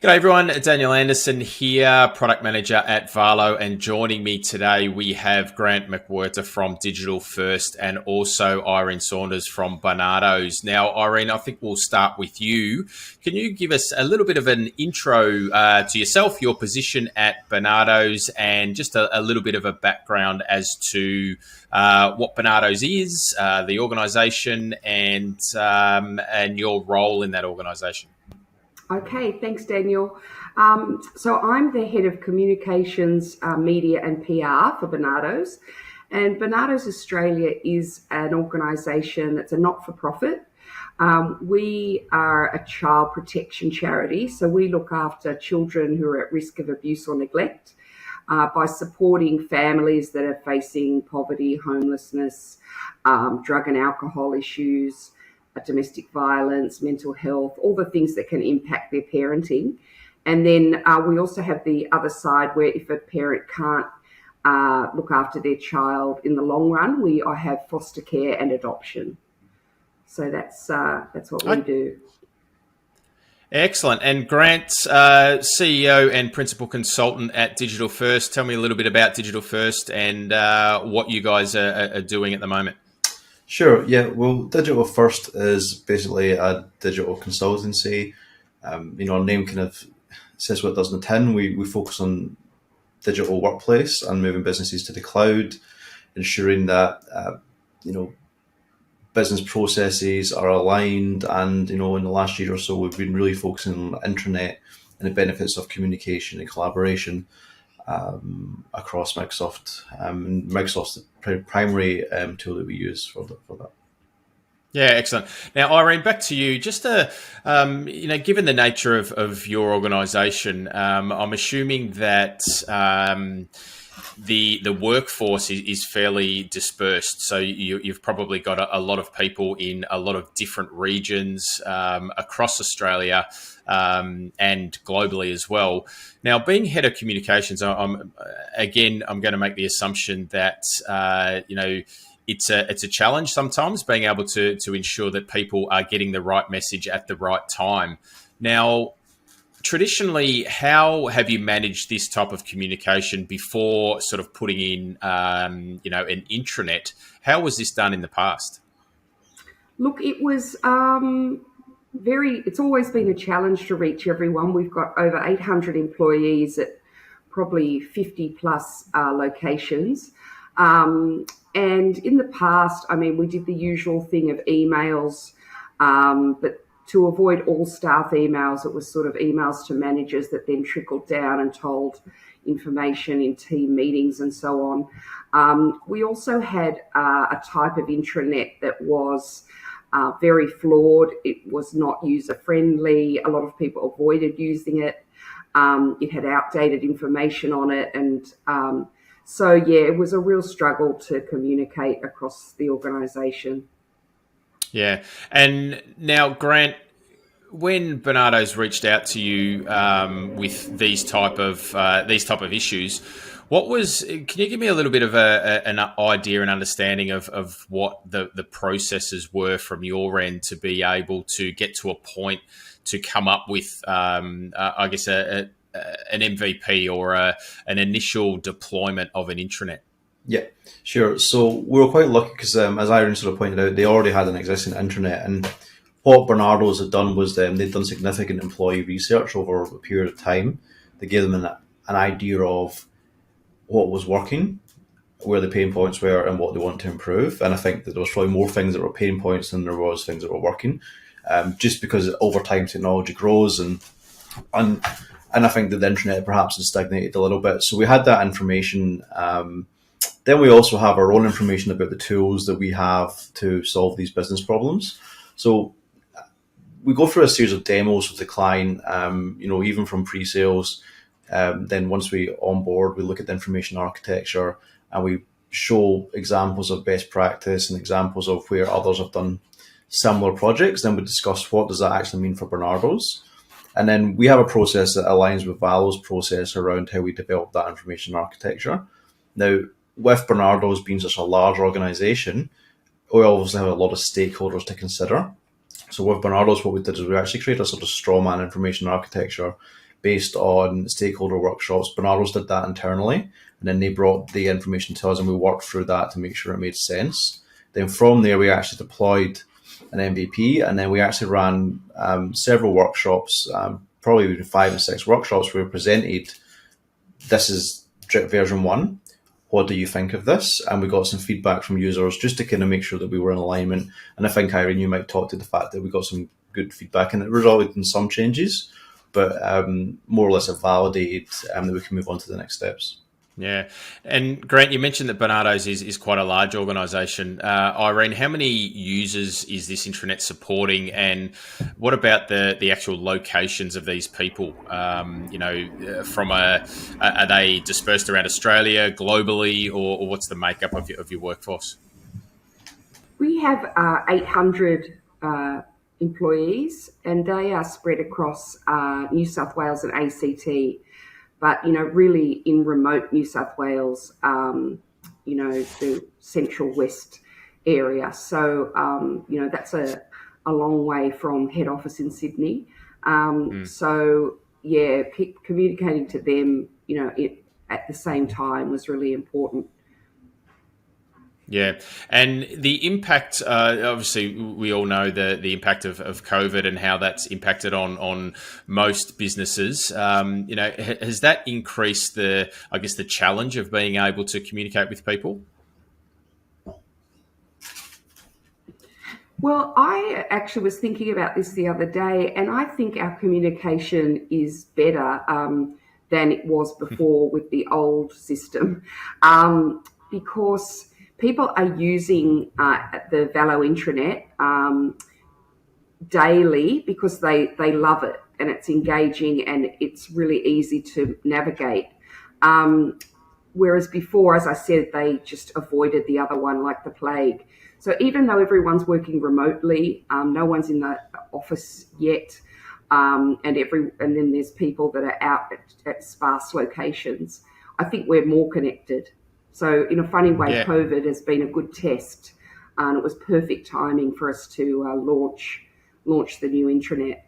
G'day everyone, Daniel Anderson here, Product Manager at Valo, and joining me today we have Grant McWhirter from Digital First and also Irene Saunders from Barnardos. Now Irene, I think we'll start with you. Can you give us a little bit of an intro to yourself, your position at Barnardos, and just a little bit of a background as to what Barnardos is, the organisation, and your role in that organisation? Okay, thanks, Daniel. So I'm the head of communications, media and PR for Barnardos. And Barnardos Australia is an organisation that's a not-for-profit. We are a child protection charity, so we look after children who are at risk of abuse or neglect by supporting families that are facing poverty, homelessness, drug and alcohol issues, domestic violence, mental health, all the things that can impact their parenting. And then we also have the other side where if a parent can't look after their child in the long run, we have foster care and adoption. So that's what we do. Excellent. And Grant, CEO and Principal Consultant at Digital First. Tell me a little bit about Digital First and what you guys are doing at the moment. Sure. Yeah. Well, Digital First is basically a digital consultancy. Our name kind of says what it does in the tin. We focus on digital workplace and moving businesses to the cloud, ensuring that business processes are aligned. And in the last year or so, we've been really focusing on intranet and the benefits of communication and collaboration across Microsoft. Microsoft's the primary tool that we use for that. Yeah, excellent. Now, Irene, back to you. Just given the nature of your organisation, I'm assuming that the workforce is fairly dispersed. So you've probably got a lot of people in a lot of different regions across Australia and globally as well. Now, being head of communications, I'm going to make the assumption that it's a challenge sometimes being able to ensure that people are getting the right message at the right time. Now, traditionally, how have you managed this type of communication before sort of putting in, an intranet? How was this done in the past? Look, it was it's always been a challenge to reach everyone. We've got over 800 employees at probably 50 plus locations. And in the past, we did the usual thing of emails, but to avoid all staff emails, it was sort of emails to managers that then trickled down and told information in team meetings and so on. We also had a type of intranet that was very flawed. It was not user-friendly. A lot of people avoided using it. It had outdated information on it. And it was a real struggle to communicate across the organisation. Yeah. And now, Grant, when Barnardos reached out to you with these type of issues, can you give me a little bit of an idea and understanding of what the processes were from your end to be able to get to a point to come up with, an MVP or an initial deployment of an intranet? Yeah, sure. So we were quite lucky because, as Irene sort of pointed out, they already had an existing intranet. And what Barnardos had done was they'd done significant employee research over a period of time. They gave them an idea of what was working, where the pain points were, and what they want to improve. And I think that there was probably more things that were pain points than there was things that were working, just because over time technology grows and I think that the internet perhaps has stagnated a little bit. So we had that information. Then we also have our own information about the tools that we have to solve these business problems. So we go through a series of demos with the client, even from pre-sales. Then once we onboard, we look at the information architecture and we show examples of best practice and examples of where others have done similar projects. Then we discuss what does that actually mean for Barnardos. And then we have a process that aligns with Valo's process around how we develop that information architecture. Now, with Barnardos being such a large organisation, we obviously have a lot of stakeholders to consider. So with Barnardos, what we did is we actually created a sort of strawman information architecture based on stakeholder workshops. Barnardos did that internally, and then they brought the information to us, and we worked through that to make sure it made sense. Then from there, we actually deployed an MVP, and then we actually ran several workshops, probably 5 or 6 workshops, where we presented, this is drip version 1. What do you think of this? And we got some feedback from users just to kind of make sure that we were in alignment. And I think, Irene, you might talk to the fact that we got some good feedback, and it resulted in some changes, but more or less have validated that we can move on to the next steps. Yeah. And Grant, you mentioned that Barnardos is quite a large organisation. Irene, how many users is this intranet supporting, and what about the actual locations of these people? Are they dispersed around Australia, globally, or what's the makeup of your workforce? We have 800 employees, and they are spread across New South Wales and ACT. But, really in remote New South Wales, the central west area. So, that's a long way from head office in Sydney. So, yeah, communicating to them, at the same time was really important. Yeah, and the impact, obviously, we all know the impact of COVID and how that's impacted on most businesses. Has that increased the challenge of being able to communicate with people? Well, I actually was thinking about this the other day, and I think our communication is better than it was before with the old system, because people are using the Valo Intranet daily because they love it, and it's engaging and it's really easy to navigate. Whereas before, as I said, they just avoided the other one like the plague. So even though everyone's working remotely, no one's in the office yet, and then there's people that are out at sparse locations, I think we're more connected. So in a funny way, yeah. COVID has been a good test, and it was perfect timing for us to launch the new intranet.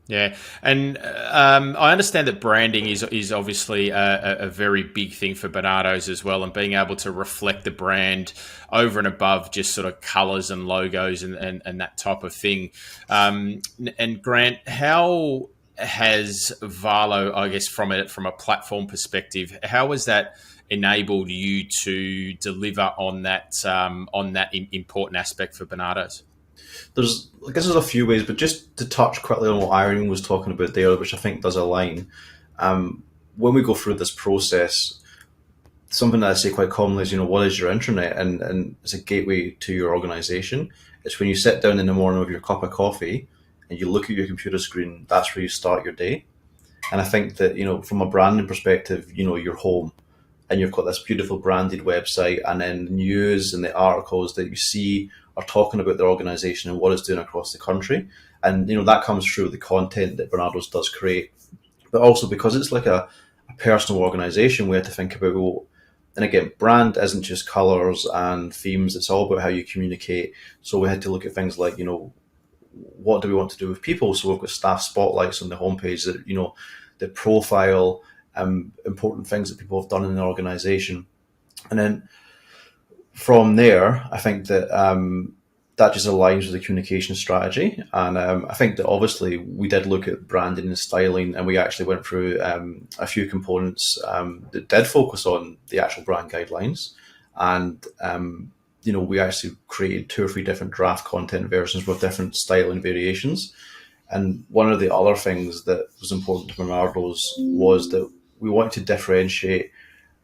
Yeah, and I understand that branding is obviously a very big thing for Barnardos as well, and being able to reflect the brand over and above just sort of colours and logos and that type of thing. And Grant, how has Valo, I guess, from a platform perspective, how has that enabled you to deliver on that important aspect for Barnardos? I guess there's a few ways, but just to touch quickly on what Irene was talking about there, which I think does align. When we go through this process, something that I say quite commonly is, what is your intranet? And it's a gateway to your organisation. It's when you sit down in the morning with your cup of coffee and you look at your computer screen, that's where you start your day. And I think that, from a branding perspective, you're home. And you've got this beautiful branded website, and then the news and the articles that you see are talking about their organisation and what it's doing across the country. And, that comes through the content that Barnardos does create. But also because it's like a personal organisation, we had to think about, and again, brand isn't just colours and themes, it's all about how you communicate. So we had to look at things like, what do we want to do with people? So we've got staff spotlights on the homepage that, the profile, important things that people have done in the organisation. And then from there, I think that that just aligns with the communication strategy. And I think that obviously we did look at branding and styling, and we actually went through a few components that did focus on the actual brand guidelines. And, we actually created 2 or 3 different draft content versions with different styling variations. And one of the other things that was important to Barnardos was that we wanted to differentiate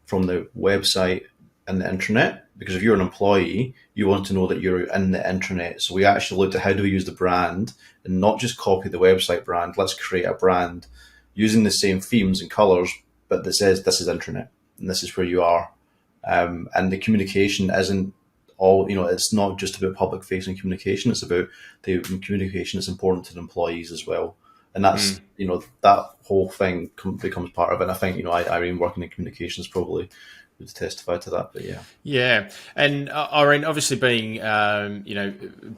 from the website and the intranet, because if you're an employee, you want to know that you're in the intranet. So we actually looked at how do we use the brand and not just copy the website brand. Let's create a brand using the same themes and colours, but that says this is intranet and this is where you are. And the communication isn't all, it's not just about public facing communication. It's about the communication that's important to the employees as well. And that's, that whole thing becomes part of it. And I think, Irene working in communication is probably would testify to that. But yeah. Yeah, and Irene, obviously being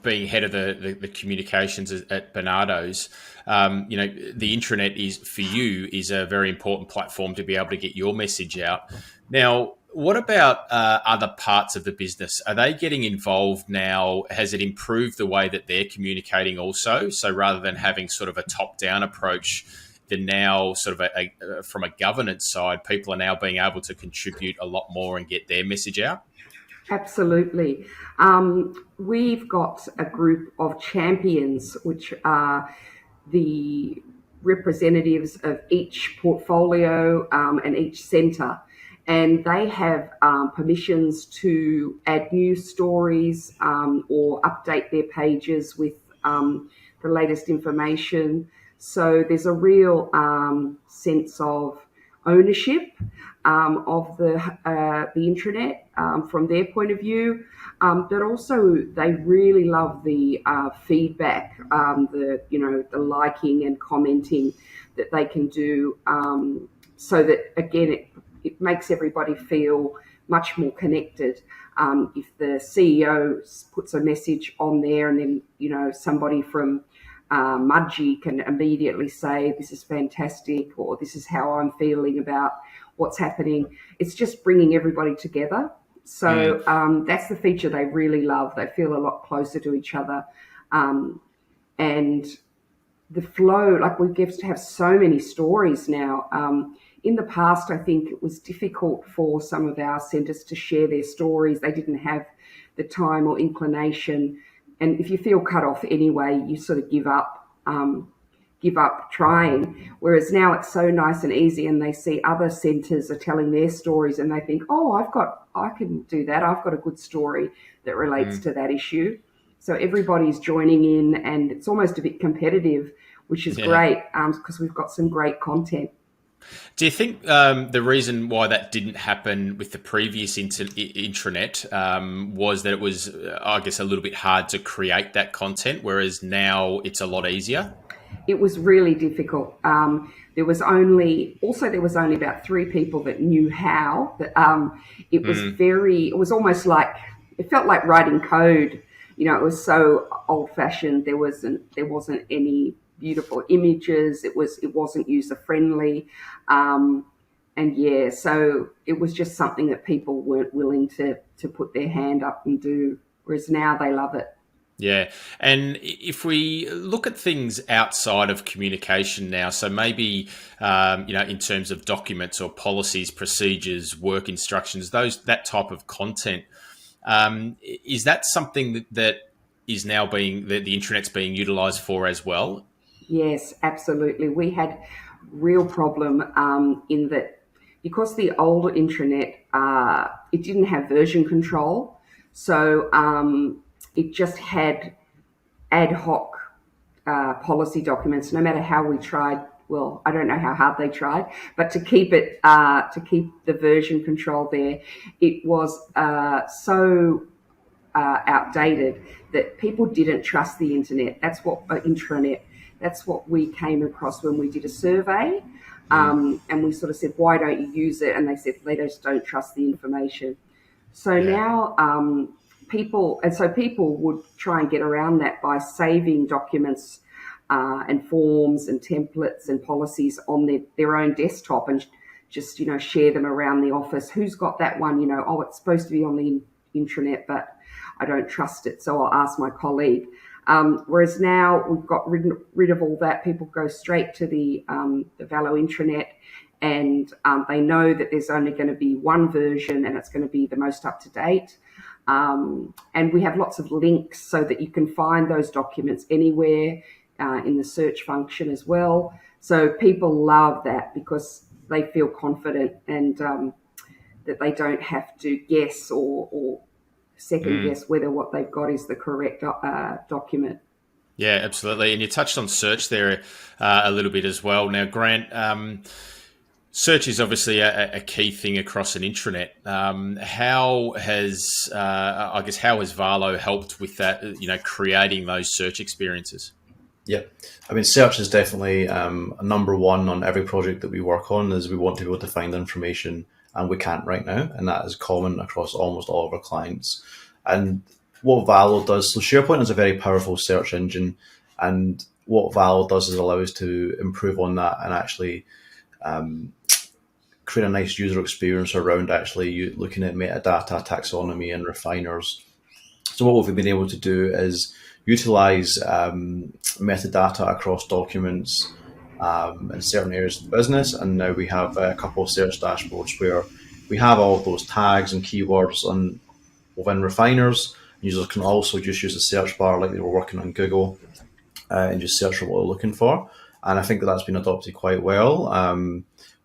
being head of the communications at Barnardos, the intranet is for you is a very important platform to be able to get your message out. Now, what about other parts of the business? Are they getting involved now? Has it improved the way that they're communicating also? So rather than having sort of a top-down approach, then now sort of from a governance side, people are now being able to contribute a lot more and get their message out? Absolutely. We've got a group of champions, which are the representatives of each portfolio and each centre. And they have permissions to add new stories or update their pages with the latest information. So there's a real sense of ownership of the intranet from their point of view, but also they really love the feedback, the liking and commenting that they can do, so that again it makes everybody feel much more connected. If the CEO puts a message on there, and then somebody from Mudgee can immediately say, this is fantastic, or this is how I'm feeling about what's happening. It's just bringing everybody together. So that's the feature they really love. They feel a lot closer to each other. And the flow, like we get to have so many stories now. In the past, I think it was difficult for some of our centres to share their stories. They didn't have the time or inclination. And if you feel cut off anyway, you sort of give up trying. Whereas now it's so nice and easy, and they see other centres are telling their stories and they think, oh, I can do that. I've got a good story that relates to that issue. So everybody's joining in, and it's almost a bit competitive, which is great because we've got some great content. Do you think the reason why that didn't happen with the previous intranet was that it was, I guess, a little bit hard to create that content, whereas now it's a lot easier? It was really difficult. There was only about 3 people that knew how. It was almost like, it felt like writing code. It was so old fashioned. There wasn't any beautiful images. It wasn't user friendly. So it was just something that people weren't willing to put their hand up and do, whereas now they love it. Yeah. And if we look at things outside of communication now, so maybe, in terms of documents or policies, procedures, work instructions, that type of content, is that something that is now the intranet's being utilised for as well? Yes, absolutely. We had real problem in that, because the older intranet, it didn't have version control. So it just had ad hoc policy documents, no matter how we tried. Well, I don't know how hard they tried, but to keep the version control there, it was so outdated that people didn't trust the internet. Intranet. That's what we came across when we did a survey, and we sort of said, why don't you use it? And they said, they just don't trust the information. So now people would try and get around that by saving documents and forms and templates and policies on their own desktop, and just share them around the office. Who's got that one? It's supposed to be on the intranet, but I don't trust it, so I'll ask my colleague. Whereas now we've got rid of all that. People go straight to the Valo Intranet, and they know that there's only going to be one version, and it's going to be the most up to date. And we have lots of links so that you can find those documents anywhere in the search function as well. So people love that because they feel confident, and that they don't have to guess or second guess whether what they've got is the correct document. Yeah, absolutely. And you touched on search there a little bit as well. Now, Grant, search is obviously a key thing across an intranet. How has Valo helped with that, creating those search experiences? Yeah, I mean, search is definitely number one on every project that we work on, as we want to be able to find information and we can't right now, and that is common across almost all of our clients. And what Valo does, so SharePoint is a very powerful search engine, and what Valo does is allow us to improve on that and actually create a nice user experience around actually looking at metadata, taxonomy, and refiners. So what we've been able to do is utilize metadata across documents in certain areas of the business, and now we have a couple of search dashboards where we have all of those tags and keywords within refiners. Users can also just use the search bar like they were working on Google and just search for what they're looking for. And I think that's been adopted quite well.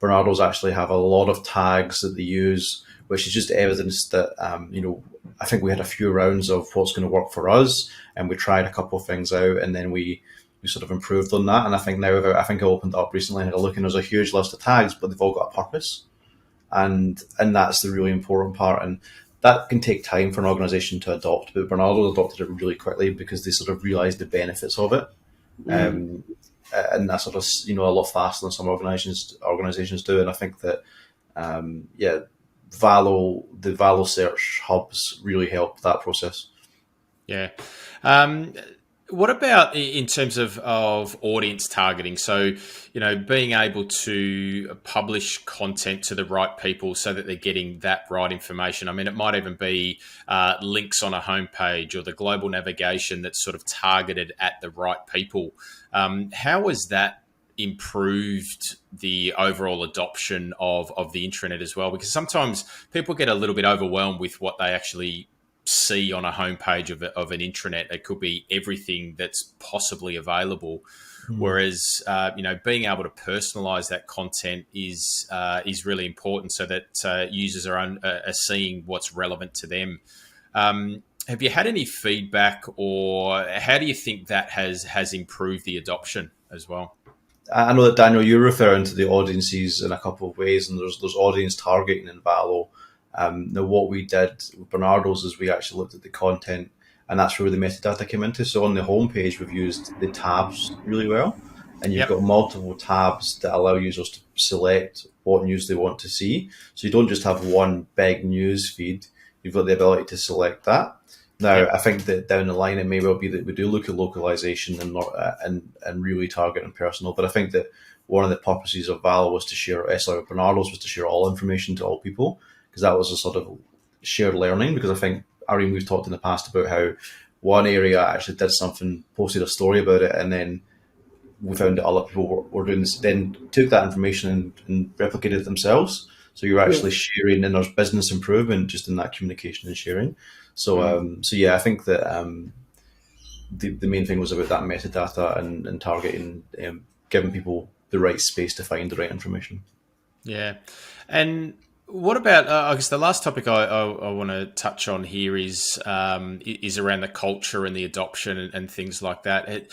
Barnardos actually have a lot of tags that they use, which is just evidence that, I think we had a few rounds of what's going to work for us, and we tried a couple of things out, and then we sort of improved on that. And I think now, I opened it up recently and had a look, and there's a huge list of tags, but they've all got a purpose. And that's the really important part. And that can take time for an organisation to adopt, but Barnardos adopted it really quickly because they sort of realised the benefits of it. And that's sort of, a lot faster than some organizations do. And I think that, the Valo search hubs really help that process. Yeah. What about in terms of audience targeting? So, being able to publish content to the right people so that they're getting that right information. I mean, it might even be links on a homepage or the global navigation that's sort of targeted at the right people. How has that improved the overall adoption of the intranet as well? Because sometimes people get a little bit overwhelmed with what they actually see on a homepage of an intranet. It could be everything that's possibly available. Whereas, being able to personalize that content is really important so that users are seeing what's relevant to them. Have you had any feedback, or how do you think that has improved the adoption as well? I know that, Daniel, you're referring to the audiences in a couple of ways, and there's audience targeting in Valo. Now, what we did with Barnardos is we actually looked at the content, and that's where the metadata came into. So on the homepage, we've used the tabs really well, and you've got multiple tabs that allow users to select what news they want to see. So you don't just have one big news feed, you've got the ability to select that. Now, I think that down the line, it may well be that we do look at localization and not and really target and personal. But I think that one of the purposes of Valo was to share, Barnardos was to share all information to all people, because that was a sort of shared learning. Because I think, Irene, we've talked in the past about how one area actually did something, posted a story about it, and then we found that other people were doing this, then took that information and replicated it themselves. So you're actually sharing, and there's business improvement just in that communication and sharing. So, I think that the main thing was about that metadata and targeting, giving people the right space to find the right information. Yeah. And what about, I guess the last topic I want to touch on here is around the culture and the adoption and things like that.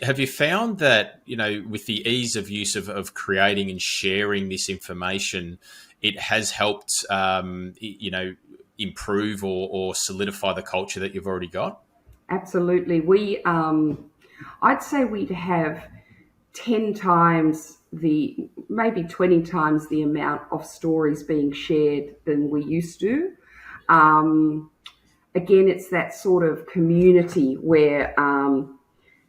Have you found that, with the ease of use of creating and sharing this information, it has helped, improve or solidify the culture that you've already got? Absolutely. I'd say we'd have 10 times maybe 20 times the amount of stories being shared than we used to. Again, it's that sort of community where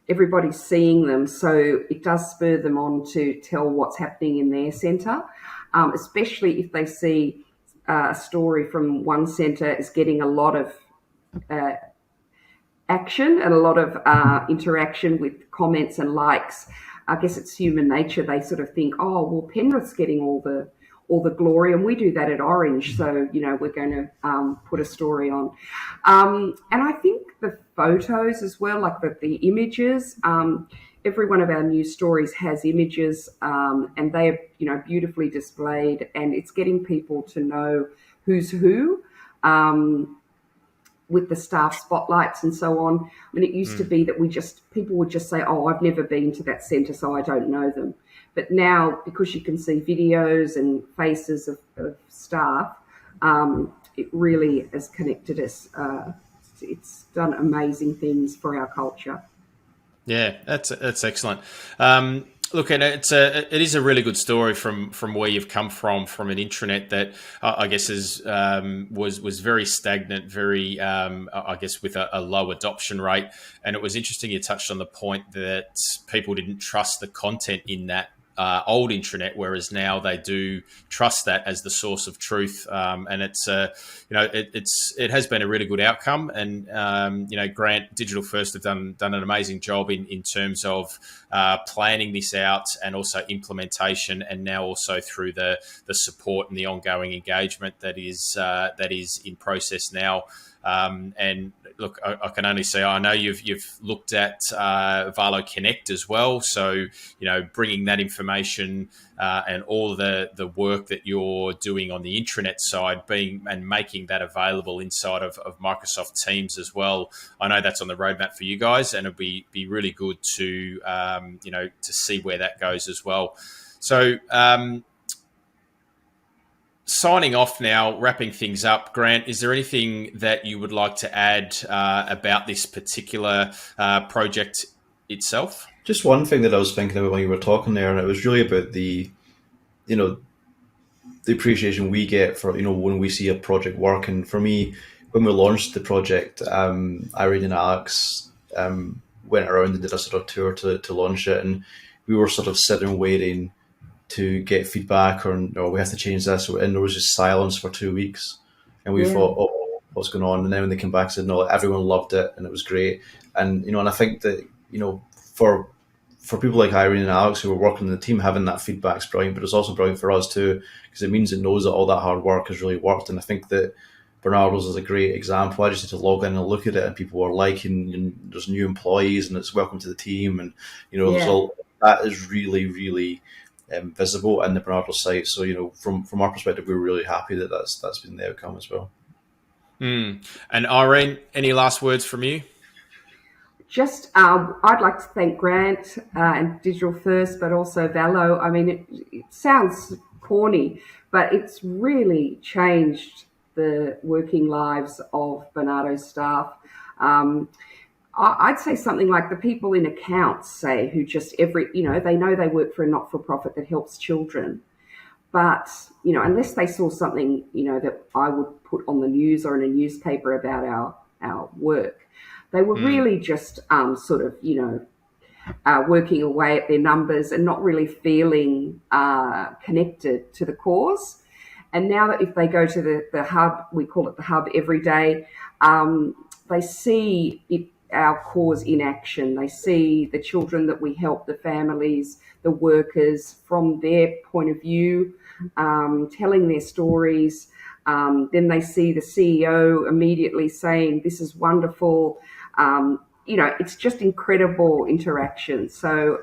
everybody's seeing them, so it does spur them on to tell what's happening in their centre, especially if they see a story from one centre is getting a lot of action and a lot of interaction with comments and likes. I guess it's human nature. They sort of think, oh, well, Penrith's getting all the glory, and we do that at Orange, so we're going to put a story on. And I think the photos as well, like the images. Every one of our news stories has images, and they're beautifully displayed, and it's getting people to know who's who. With the staff spotlights and so on. I mean, it used to be that people would just say, oh, I've never been to that centre, so I don't know them. But now, because you can see videos and faces of staff, it really has connected us. It's done amazing things for our culture. Yeah, that's excellent. Look, and it is a really good story from where you've come from an intranet that I guess was very stagnant, very I guess with a low adoption rate. And it was interesting you touched on the point that people didn't trust the content in that old intranet, whereas now they do trust that as the source of truth. And it's it has been a really good outcome. And Grant Digital First have done an amazing job in terms of planning this out and also implementation, and now also through the support and the ongoing engagement that is in process now. And look, I can only say I know you've looked at Valo Connect as well. So bringing that information and all the work that you're doing on the intranet side, and making that available inside of Microsoft Teams as well. I know that's on the roadmap for you guys, and it'll be really good to to see where that goes as well. So. Signing off now, wrapping things up, Grant, is there anything that you would like to add about this particular project itself? Just one thing that I was thinking about when you were talking there, and it was really about the appreciation we get for, when we see a project work. And for me, when we launched the project, Irene and Alex went around and did a sort of tour to launch it, and we were sort of sitting waiting to get feedback, or we have to change this, and there was just silence for 2 weeks, and we thought, oh, what's going on? And then when they came back and said, no, everyone loved it and it was great. And and I think that for people like Irene and Alex who are working in the team, having that feedback is brilliant, but it's also brilliant for us too, because it means it knows that all that hard work has really worked. And I think that Barnardos is a great example. I just need to log in and look at it, and people are liking, and there's new employees, and it's welcome to the team, and that is really, really visible in the Barnardos site. So from our perspective, we're really happy that that's been the outcome as well. And Irene, any last words from you? Just I'd like to thank Grant and Digital First, but also Valo. I mean, it sounds corny, but it's really changed the working lives of Barnardos staff. I'd say something like the people in accounts, say, who just they know they work for a not-for-profit that helps children. But, unless they saw something, that I would put on the news or in a newspaper about our work, they were really just working away at their numbers and not really feeling connected to the cause. And now that if they go to the hub, we call it the hub every day, they see our cause in action. They see the children that we help, the families, the workers from their point of view, telling their stories. Then they see the CEO immediately saying, this is wonderful. It's just incredible interaction. So,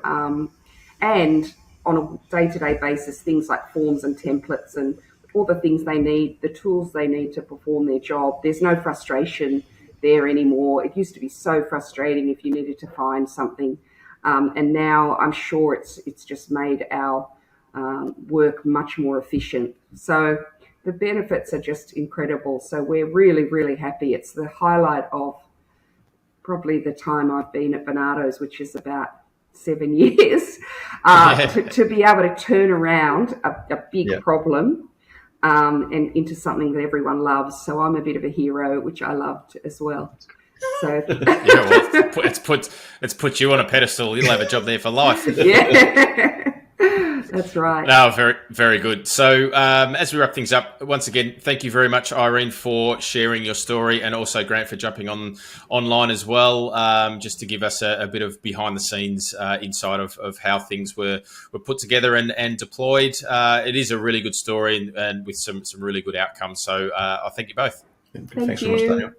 and on a day-to-day basis, things like forms and templates and all the things they need, the tools they need to perform their job. There's no frustration there anymore. It used to be so frustrating if you needed to find something. And now I'm sure it's just made our work much more efficient. So the benefits are just incredible. So we're really, really happy. It's the highlight of probably the time I've been at Barnardos, which is about 7 years, to be able to turn around a big problem and into something that everyone loves. So I'm a bit of a hero, which I loved as well. So it's put you on a pedestal. You'll have a job there for life. Yeah. That's right. No, very, very good. So as we wrap things up, once again, thank you very much, Irene, for sharing your story, and also Grant for jumping online as well, just to give us a bit of behind the scenes inside of how things were put together and deployed. It is a really good story and with some really good outcomes. So I thank you both. Thanks so much, Daniel.